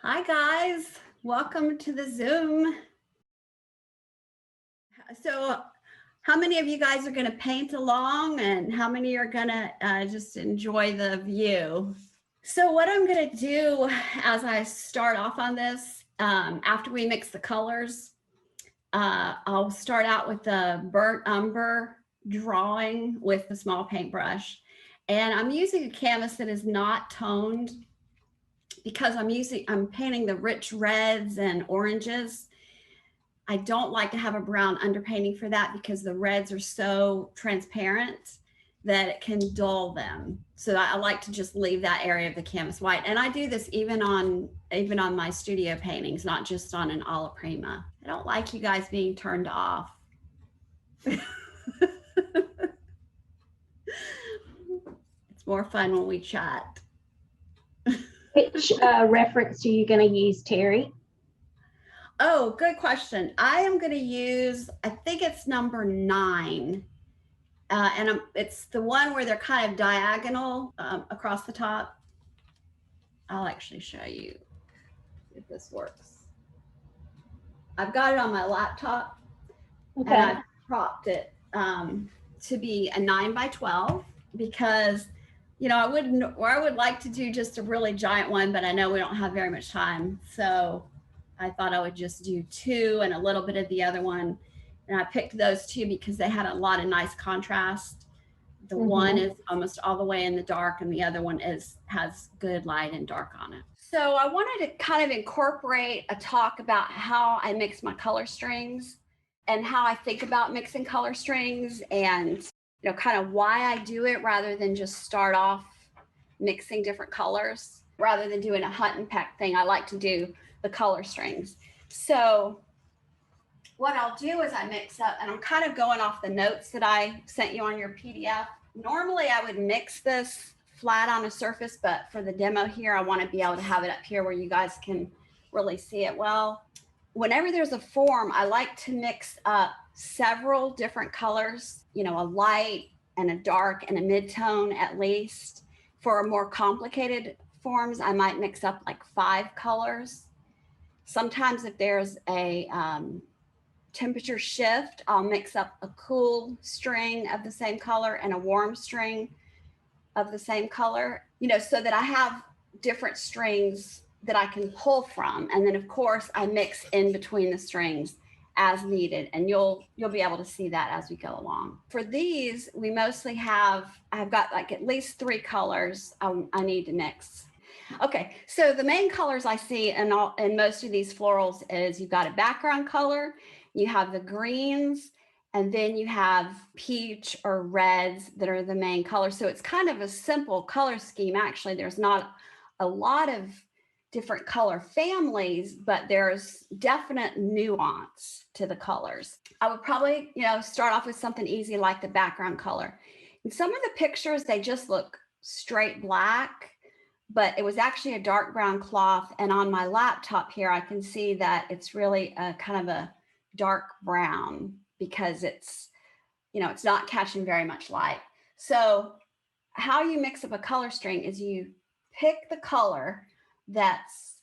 Hi guys, welcome to the Zoom. So how many of you guys are going to paint along and how many are going to just enjoy the view? So what I'm going to do as I start off on this, after we mix the colors, I'll start out with the burnt umber drawing with the small paintbrush. And I'm using a canvas that is not toned because I'm painting the rich reds and oranges. I don't like to have a brown underpainting for that because the reds are so transparent that it can dull them. So I like to just leave that area of the canvas white. And I do this even on my studio paintings, not just on an alla prima. I don't like you guys being turned off. It's more fun when we chat. Which reference are you going to use, Terry? Oh, good question. I am going to use, I think it's number 9. And it's the one where they're kind of diagonal across the top. I'll actually show you if this works. I've got it on my laptop, okay. And I've cropped it to be a 9x12 because, you know, I would like to do just a really giant one, but I know we don't have very much time. So I thought I would just do 2 and a little bit of the other one. And I picked those 2 because they had a lot of nice contrast. The one is almost all the way in the dark and the other one has good light and dark on it. So I wanted to kind of incorporate a talk about how I mix my color strings and how I think about mixing color strings and, you know, kind of why I do it rather than just start off mixing different colors. Rather than doing a hunt and peck thing, I like to do the color strings. So what I'll do is I mix up, and I'm kind of going off the notes that I sent you on your PDF. Normally I would mix this flat on a surface, but for the demo here, I want to be able to have it up here where you guys can really see it well. Whenever there's a form, I like to mix up several different colors, you know, a light and a dark and a mid-tone at least. For more complicated forms, I might mix up like 5 colors. Sometimes if there's a temperature shift, I'll mix up a cool string of the same color and a warm string of the same color, you know, so that I have different strings that I can pull from. And then of course I mix in between the strings as needed, and you'll be able to see that as we go along. For these, we mostly I've got like at least 3 colors I need to mix. Okay, so the main colors I see in most of these florals is you've got a background color, you have the greens, and then you have peach or reds that are the main colors. So it's kind of a simple color scheme. Actually, there's not a lot of different color families, but there's definite nuance to the colors. I would probably, you know, start off with something easy like the background color. In some of the pictures, they just look straight black, but it was actually a dark brown cloth. And on my laptop here, I can see that it's really a kind of a dark brown because it's, you know, it's not catching very much light. So how you mix up a color string is you pick the color that's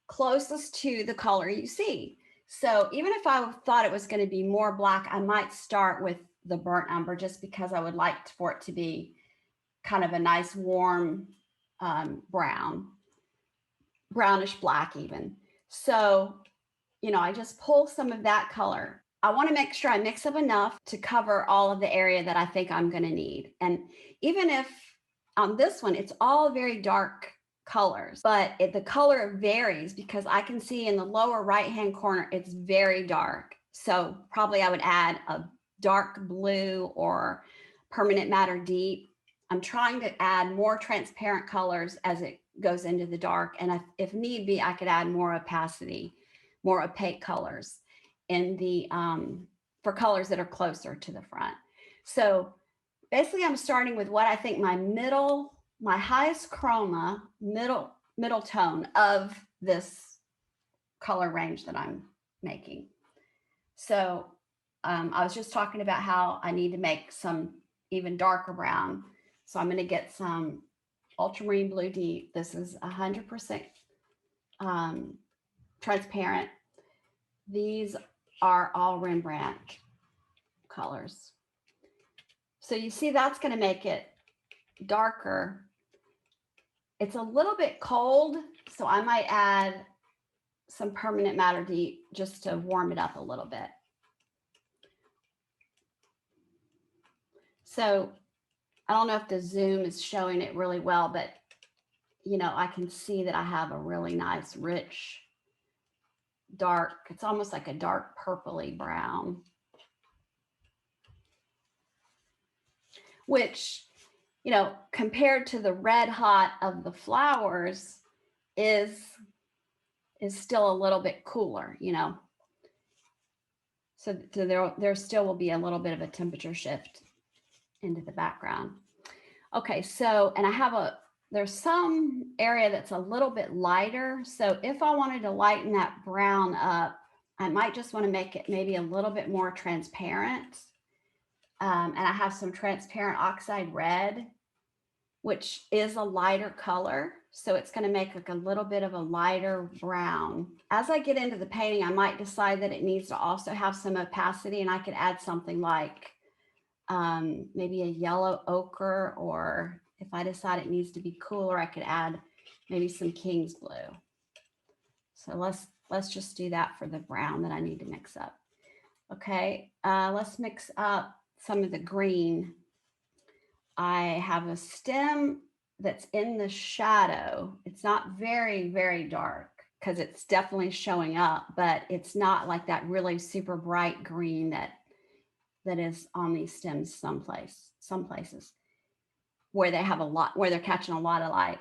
closest to the color you see. So even if I thought it was going to be more black, I might start with the burnt umber just because I would like for it to be kind of a nice warm brownish black even. So, you know, I just pull some of that color. I want to make sure I mix up enough to cover all of the area that I think I'm going to need. And even if on this one, it's all very dark colors, but the color varies because I can see in the lower right-hand corner, it's very dark. So probably I would add a dark blue or permanent matter deep. I'm trying to add more transparent colors as it goes into the dark. And if need be, I could add more opacity, more opaque colors in the, for colors that are closer to the front. So basically I'm starting with what I think my highest chroma, middle tone of this color range that I'm making. So I was just talking about how I need to make some even darker brown. So I'm going to get some ultramarine blue deep. This is 100% transparent. These are all Rembrandt colors. So you see that's going to make it darker. It's a little bit cold, so I might add some permanent matter deep just to warm it up a little bit. So I don't know if the zoom is showing it really well, but you know, I can see that I have a really nice, rich, dark, it's almost like a dark purpley brown, which, you know, compared to the red hot of the flowers is still a little bit cooler, you know. So there still will be a little bit of a temperature shift into the background. Okay, so, and I have there's some area that's a little bit lighter. So if I wanted to lighten that brown up, I might just want to make it maybe a little bit more transparent. And I have some transparent oxide red, which is a lighter color. So it's going to make like a little bit of a lighter brown. As I get into the painting, I might decide that it needs to also have some opacity, and I could add something like maybe a yellow ochre, or if I decide it needs to be cooler, I could add maybe some King's blue. So let's just do that for the brown that I need to mix up. Okay, let's mix up some of the green. I have a stem that's in the shadow. It's not very, very dark because it's definitely showing up, but it's not like that really super bright green that is on these stems some places where they have a lot, where they're catching a lot of light.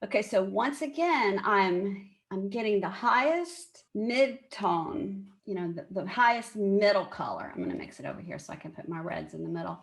Okay, so once again, I'm getting the highest mid-tone, you know, the highest middle color. I'm going to mix it over here so I can put my reds in the middle.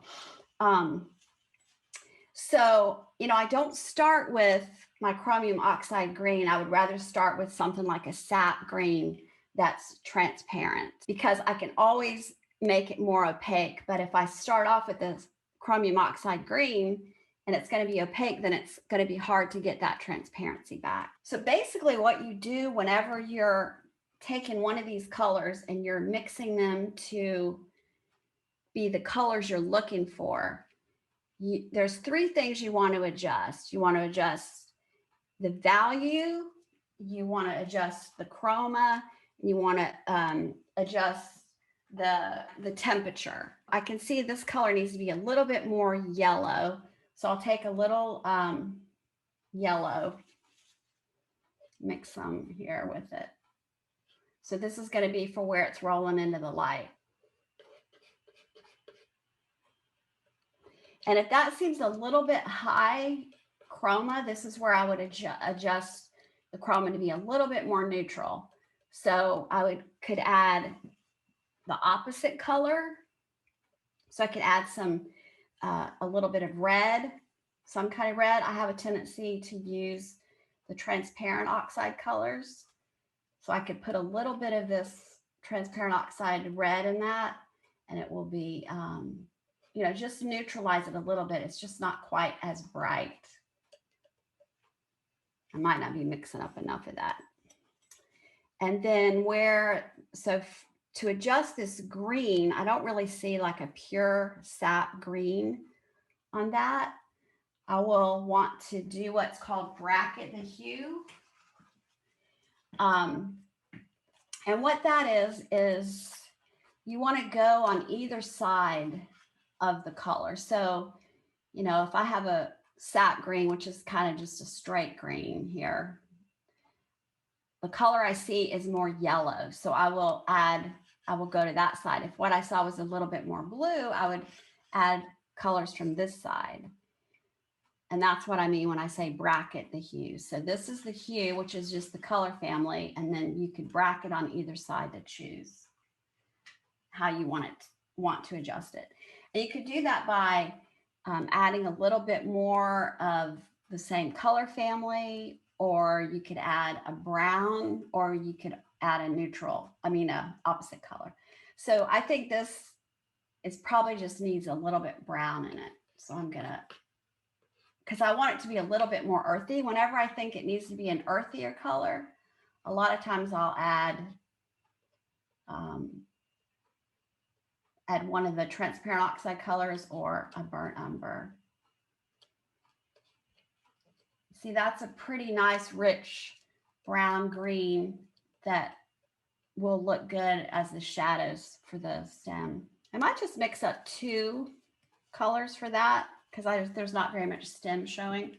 So, you know, I don't start with my chromium oxide green. I would rather start with something like a sap green that's transparent, because I can always make it more opaque. But if I start off with this chromium oxide green and it's going to be opaque, then it's going to be hard to get that transparency back. So basically what you do whenever you're taking one of these colors and you're mixing them to be the colors you're looking for, there's three things you want to adjust. You want to adjust the value, you want to adjust the chroma, and you want to adjust the temperature. I can see this color needs to be a little bit more yellow. So I'll take a little yellow, mix some here with it. So this is going to be for where it's rolling into the light. And if that seems a little bit high chroma, this is where I would adjust the chroma to be a little bit more neutral. So I could add the opposite color. So I could add some, a little bit of red, some kind of red. I have a tendency to use the transparent oxide colors. So I could put a little bit of this transparent oxide red in that, and it will be, you know, just neutralize it a little bit. It's just not quite as bright. I might not be mixing up enough of that. And then to adjust this green, I don't really see like a pure sap green on that. I will want to do what's called bracket the hue. And what that is you want to go on either side of the color. So, you know, if I have a sap green, which is kind of just a straight green here, the color I see is more yellow. So I will go to that side. If what I saw was a little bit more blue, I would add colors from this side. And that's what I mean when I say bracket the hue. So this is the hue, which is just the color family. And then you could bracket on either side to choose how you want to adjust it. And you could do that by adding a little bit more of the same color family, or you could add a brown, or you could add a opposite color. So I think this is probably just needs a little bit brown in it. So I'm gonna, because I want it to be a little bit more earthy. Whenever I think it needs to be an earthier color, A lot of times I'll add one of the transparent oxide colors or a burnt umber. See, that's a pretty nice, rich brown green that will look good as the shadows for the stem. I might just mix up 2 colors for that because there's not very much stem showing.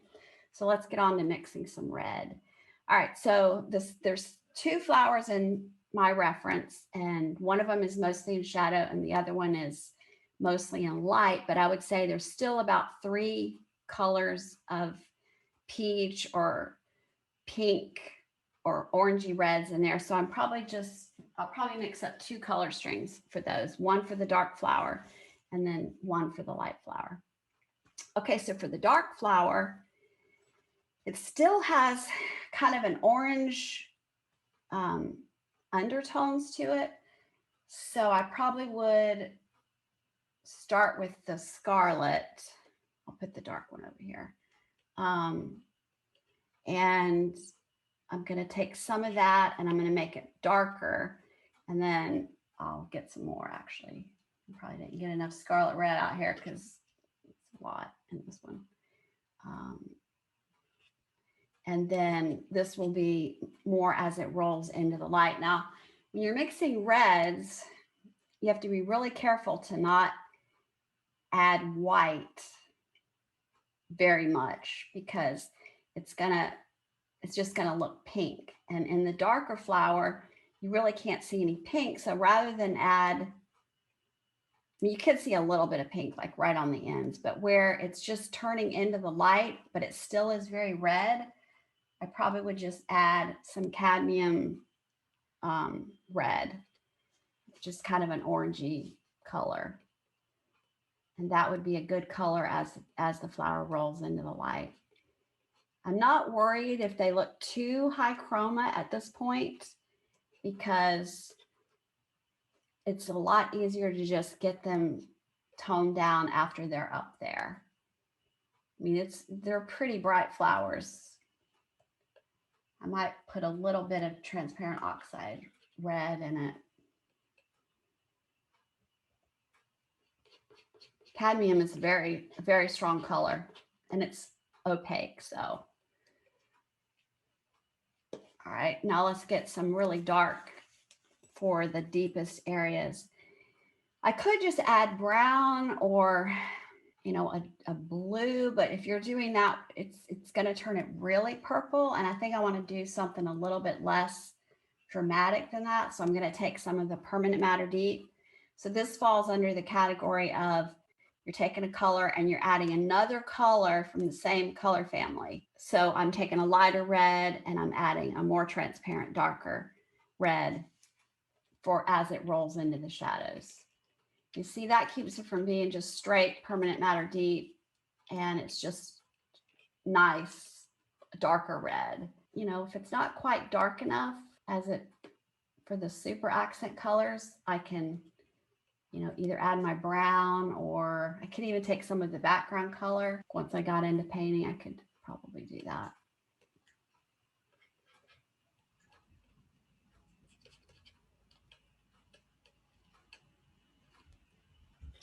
So let's get on to mixing some red. All right, so there's 2 flowers in my reference, and one of them is mostly in shadow and the other one is mostly in light, but I would say there's still about 3 colors of peach or pink or orangey reds in there. So I'll probably mix up 2 color strings for those, one for the dark flower and then one for the light flower. Okay, so for the dark flower, it still has kind of an orange undertones to it. So I probably would start with the scarlet. I'll put the dark one over here. And I'm going to take some of that and I'm going to make it darker. And then I'll get some more actually. I probably didn't get enough scarlet red out here because it's a lot in this one. And then this will be more as it rolls into the light. Now, when you're mixing reds, you have to be really careful to not add white very much because it's just gonna look pink. And in the darker flower, you really can't see any pink. So rather than add, you could see a little bit of pink like right on the ends, but where it's just turning into the light, but it still is very red, I probably would just add some cadmium red, just kind of an orangey color. And that would be a good color as the flower rolls into the light. I'm not worried if they look too high chroma at this point because it's a lot easier to just get them toned down after they're up there. I mean, they're pretty bright flowers. I might put a little bit of transparent oxide red in it. Cadmium is a very strong color and it's opaque, so. All right, now let's get some really dark for the deepest areas. I could just add brown or, a blue, but if you're doing that, it's going to turn it really purple. And I think I want to do something a little bit less dramatic than that. So I'm going to take some of the permanent matter deep. So this falls under the category of you're taking a color and you're adding another color from the same color family. So I'm taking a lighter red and I'm adding a more transparent, darker red for as it rolls into the shadows. You see, that keeps it from being just straight permanent matter deep, and it's just nice, darker red. If it's not quite dark enough for the super accent colors, I can, either add my brown or I could even take some of the background color. Once I got into painting, I could probably do that.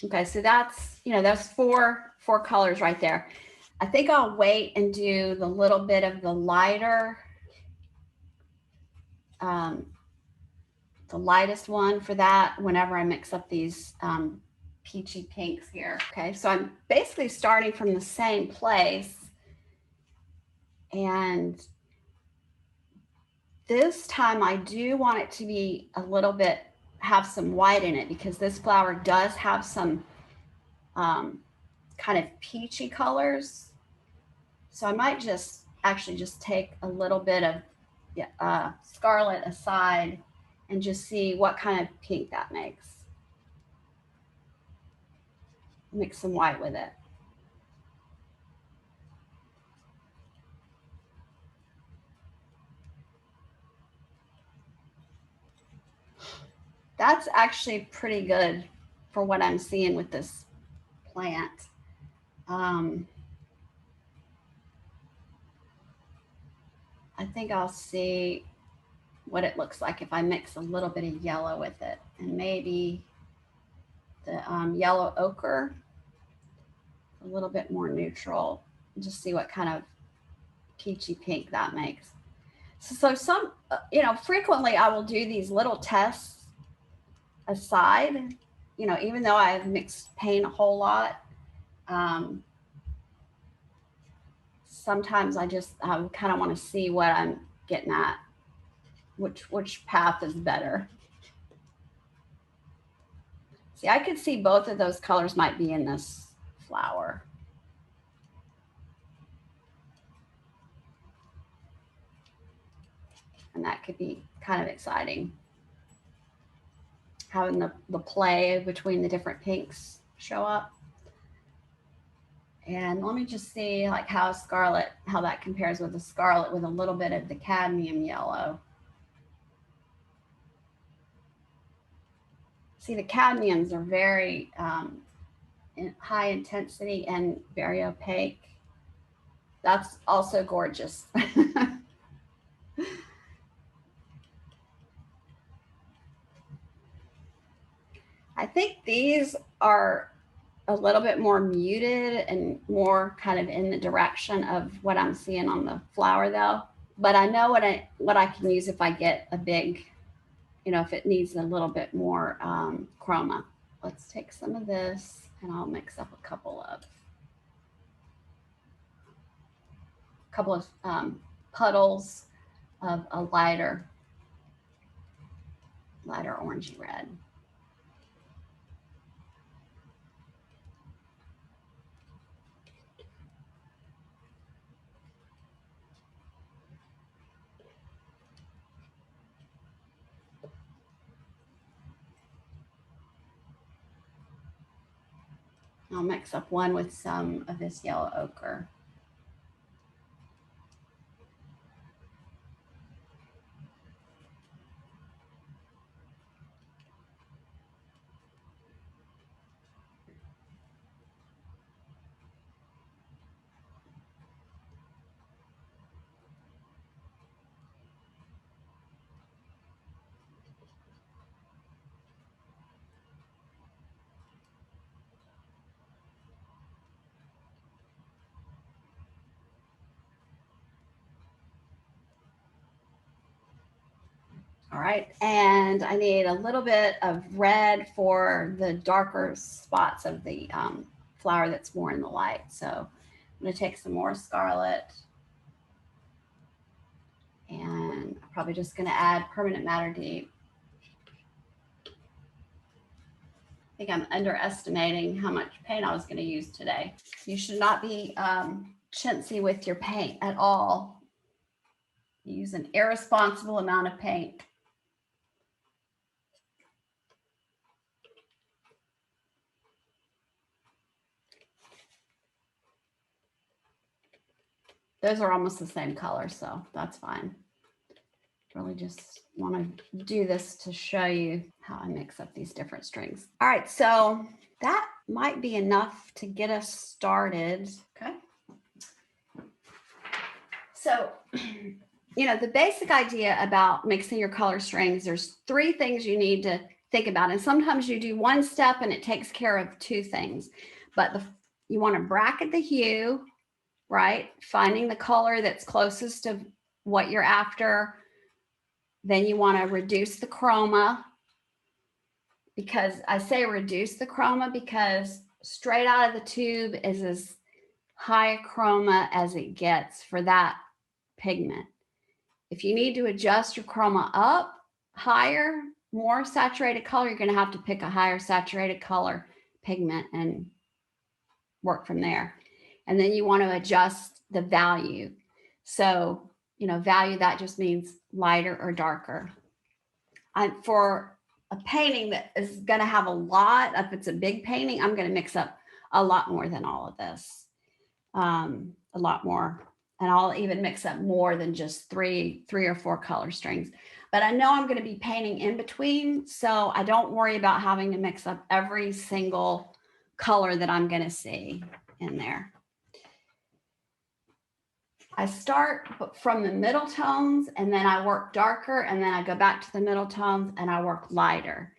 Okay, so that's four colors right there. I think I'll wait and do the little bit of the lighter, the lightest one for that whenever I mix up these peachy pinks here. Okay, so I'm basically starting from the same place. And this time I do want it to be a little bit, have some white in it because this flower does have some kind of peachy colors. So I might just take a little bit of scarlet aside and just see what kind of pink that makes. Mix some white with it. That's actually pretty good for what I'm seeing with this plant. I think I'll see what it looks like if I mix a little bit of yellow with it, and maybe the yellow ochre, a little bit more neutral, and just see what kind of peachy pink that makes. So some, frequently I will do these little tests aside, even though I've mixed paint a whole lot. Sometimes I kind of want to see what I'm getting at, which path is better. See, I could see both of those colors might be in this flower. And that could be kind of exciting. Having the play between the different pinks show up. And let me just see like how that compares with the scarlet with a little bit of the cadmium yellow. See, the cadmiums are very high intensity and very opaque. That's also gorgeous. I think these are a little bit more muted and more kind of in the direction of what I'm seeing on the flower though. But I know what I can use if I get a big, if it needs a little bit more chroma. Let's take some of this and I'll mix up a couple of puddles of a lighter orangey red. I'll mix up one with some of this yellow ochre. All right, and I need a little bit of red for the darker spots of the flower that's more in the light. So I'm going to take some more scarlet, and I'm probably just going to add permanent matter deep. I think I'm underestimating how much paint I was going to use today. You should not be chintzy with your paint at all. Use an irresponsible amount of paint. Those are almost the same color, so that's fine. Really just want to do this to show you how I mix up these different strings. All right, so that might be enough to get us started. Okay. So, the basic idea about mixing your color strings, there's 3 things you need to think about. And sometimes you do one step and it takes care of 2 things. But you want to bracket the hue, right? Finding the color that's closest to what you're after. Then you want to reduce the chroma, because I say reduce the chroma because straight out of the tube is as high a chroma as it gets for that pigment. If you need to adjust your chroma up higher, more saturated color, you're going to have to pick a higher saturated color pigment and work from there. And then you want to adjust the value. So, value, that just means lighter or darker. For a painting that is going to have a lot, if it's a big painting, I'm going to mix up a lot more than all of this. A lot more. And I'll even mix up more than just three or 4 color strings. But I know I'm going to be painting in between, so I don't worry about having to mix up every single color that I'm going to see in there. I start from the middle tones and then I work darker and then I go back to the middle tones and I work lighter.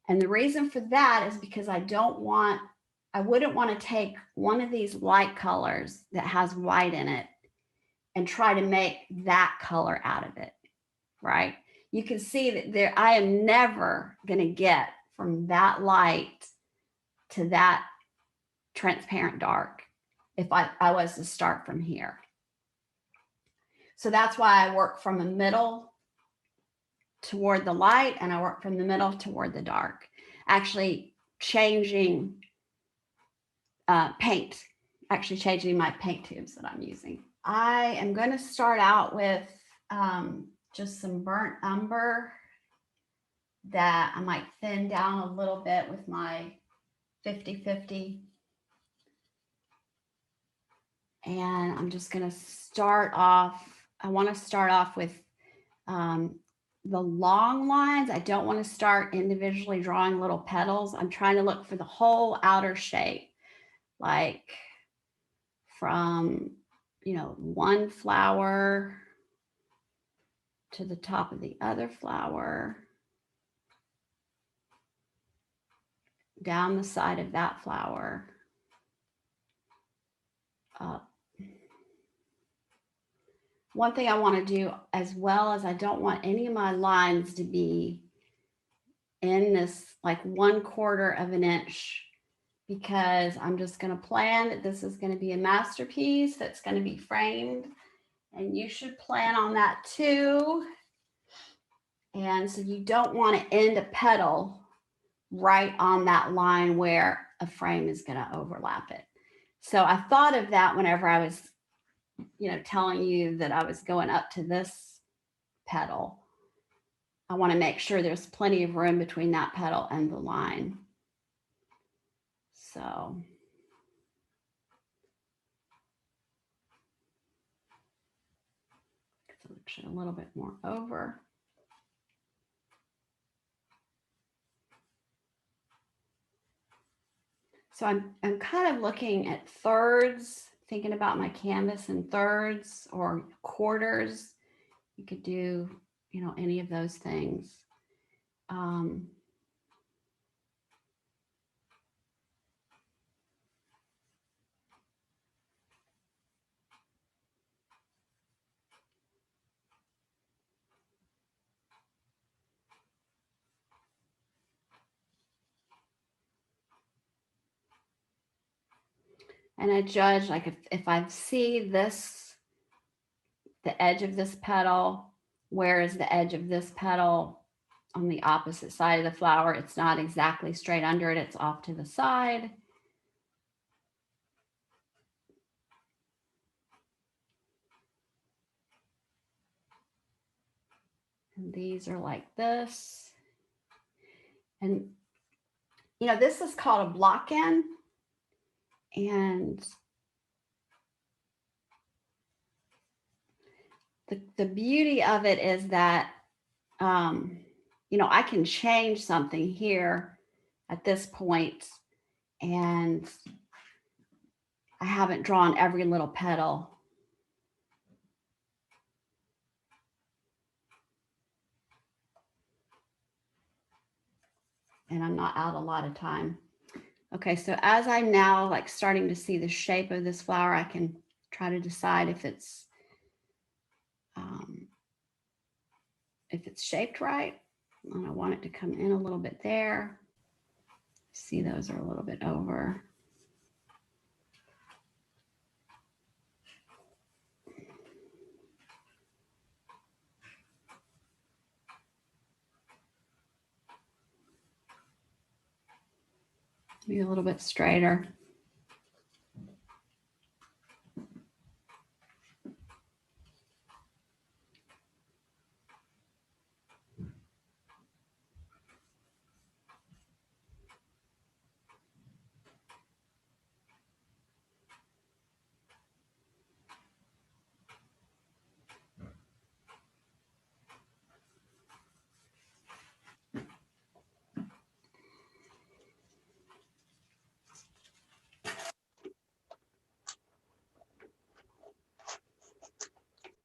And the reason for that is because I wouldn't want to take one of these light colors that has white in it and try to make that color out of it, right? You can see that I am never going to get from that light to that transparent dark if I was to start from here. So that's why I work from the middle toward the light and I work from the middle toward the dark. Actually changing paint, actually changing my paint tubes that I'm using. I am going to start out with just some burnt umber that I might thin down a little bit with my 50/50. And I'm just going to start off. I want to start off with the long lines. I don't want to start individually drawing little petals. I'm trying to look for the whole outer shape, like from, one flower to the top of the other flower, down the side of that flower, up. One thing I want to do as well is I don't want any of my lines to be in this like 1/4 of an inch, because I'm just going to plan that this is going to be a masterpiece that's going to be framed, and you should plan on that too. And so you don't want to end a petal right on that line where a frame is going to overlap it. So I thought of that whenever I was telling you that I was going up to this petal. I want to make sure there's plenty of room between that petal and the line. So selection a little bit more over. So I'm kind of looking at thirds, thinking about my canvas in thirds or quarters. You could do, any of those things. And I judge, like if I see this, the edge of this petal, where is the edge of this petal on the opposite side of the flower? It's not exactly straight under it, it's off to the side. And these are like this. And, this is called a block-in. And the beauty of it is that, I can change something here at this point, and I haven't drawn every little petal. And I'm not out a lot of time. Okay, so as I'm now like starting to see the shape of this flower, I can try to decide if it's shaped right. And I want it to come in a little bit there. See, those are a little bit over. Be a little bit straighter.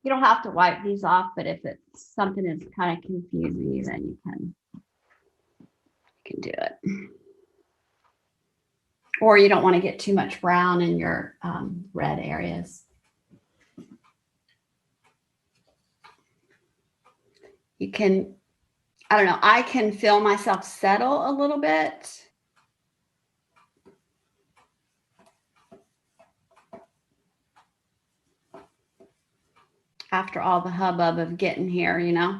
You don't have to wipe these off, but if it's something that's kind of confusing you, then you can do it. Or you don't want to get too much brown in your red areas. You can, I don't know, I can feel myself settle a little bit. After all the hubbub of getting here, you know.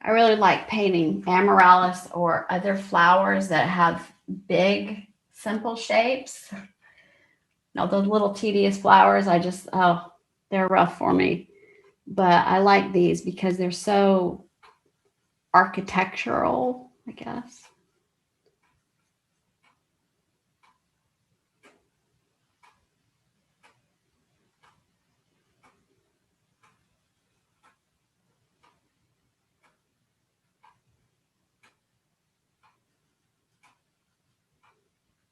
I really like painting Amaryllis or other flowers that have big, simple shapes. Now, those little tedious flowers, I just, oh, they're rough for me. But I like these because they're so architectural, I guess.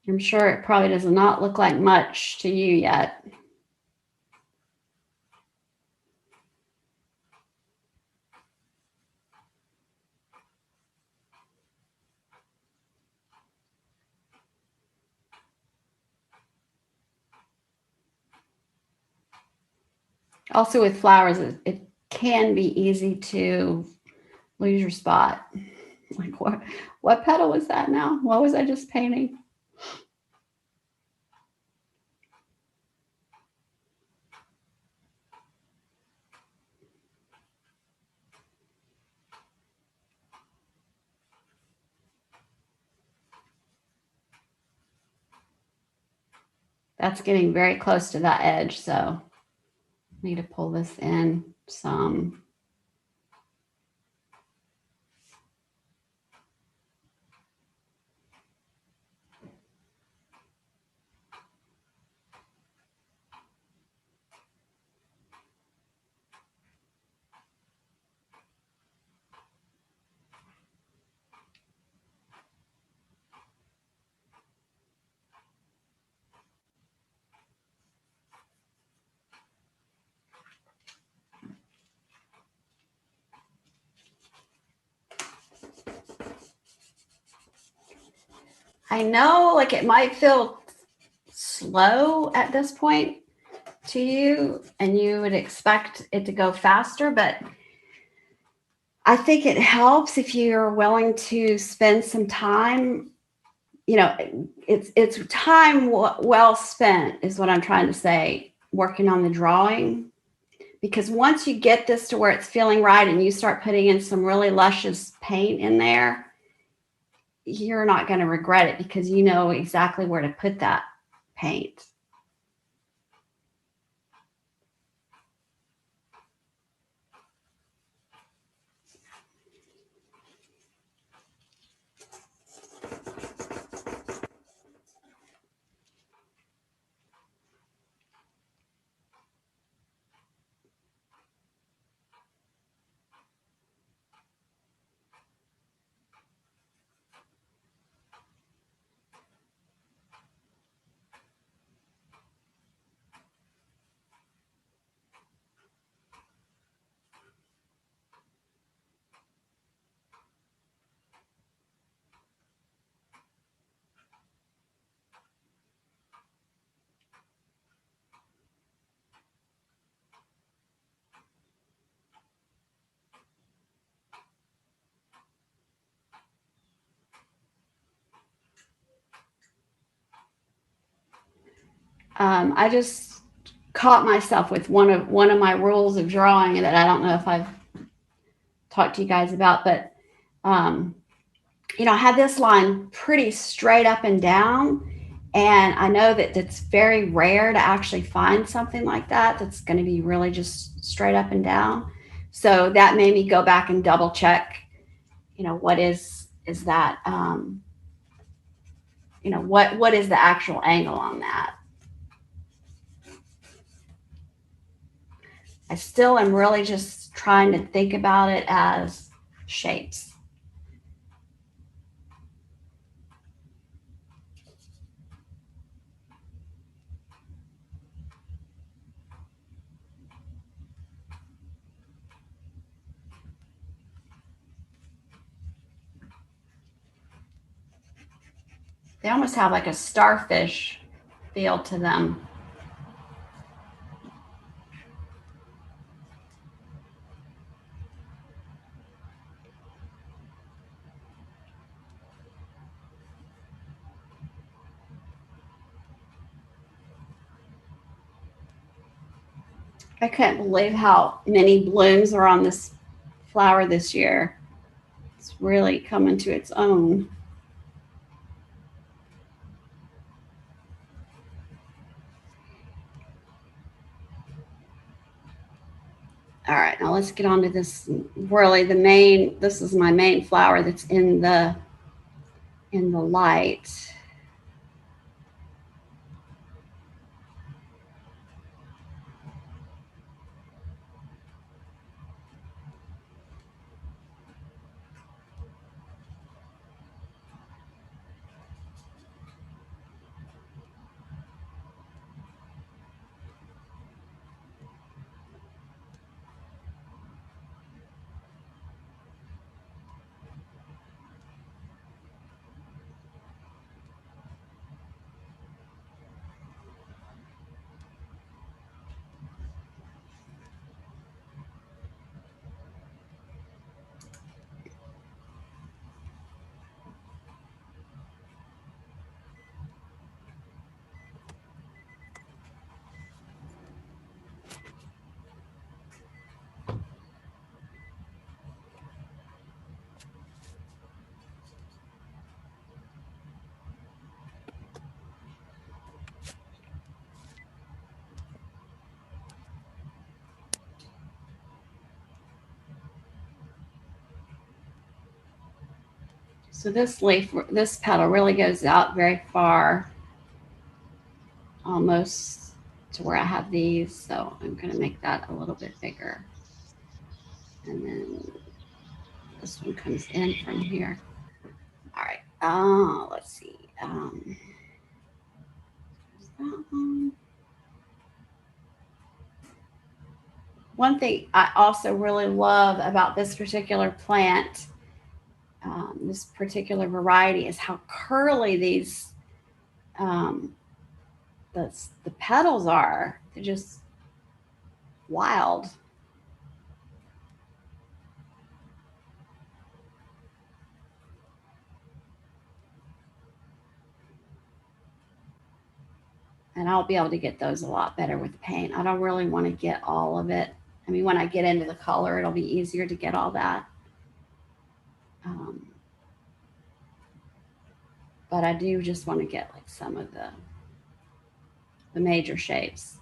I'm sure it probably does not look like much to you yet. Also with flowers, it can be easy to lose your spot. Like what petal was that now? What was I just painting? That's getting very close to that edge, so I need to pull this in some. I know like it might feel slow at this point to you and you would expect it to go faster, but I think it helps if you're willing to spend some time, you know, it's time well spent is what I'm trying to say, working on the drawing. Because once you get this to where it's feeling right and you start putting in some really luscious paint in there, you're not going to regret it because you know exactly where to put that paint. I just caught myself with one of my rules of drawing that I don't know if I've talked to you guys about, but you know, I had this line pretty straight up and down, and I know that it's very rare to actually find something like that that's going to be really just straight up and down. So that made me go back and double check, you know, what is that you know, what is the actual angle on that? I still am really just trying to think about it as shapes. They almost have like a starfish feel to them. I can't believe how many blooms are on this flower this year. It's really coming to its own. All right, now let's get on to this. Really, this is my main flower that's in the light. So this petal really goes out very far, almost to where I have these. So I'm going to make that a little bit bigger. And then this one comes in from here. All right. Let's see. That one. One thing I also really love about this particular plant, this particular variety, is how curly these the petals are. They're just wild. And I'll be able to get those a lot better with paint. I don't really want to get all of it. I mean, when I get into the color, it'll be easier to get all that. But I do just want to get like some of the major shapes.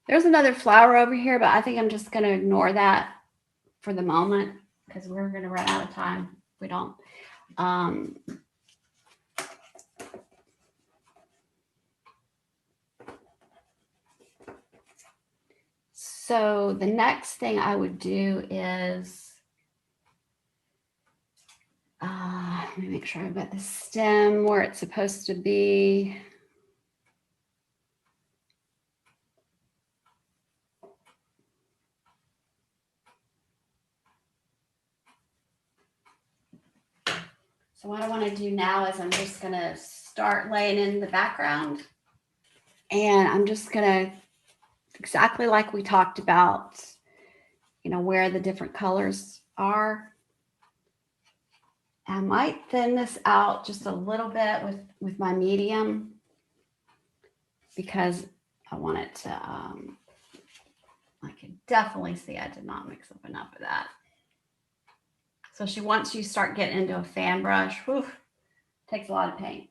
There's another flower over here, but I think I'm just going to ignore that for the moment because we're going to run out of time if we don't. So the next thing I would do is, let me make sure I've got the stem where it's supposed to be. So what I want to do now is I'm just going to start laying in the background. And I'm just going to, exactly like we talked about, you know, where the different colors are. I might thin this out just a little bit with my medium because I want it to, I can definitely see I did not mix up enough of that. So once you start getting into a fan brush, whew, takes a lot of paint.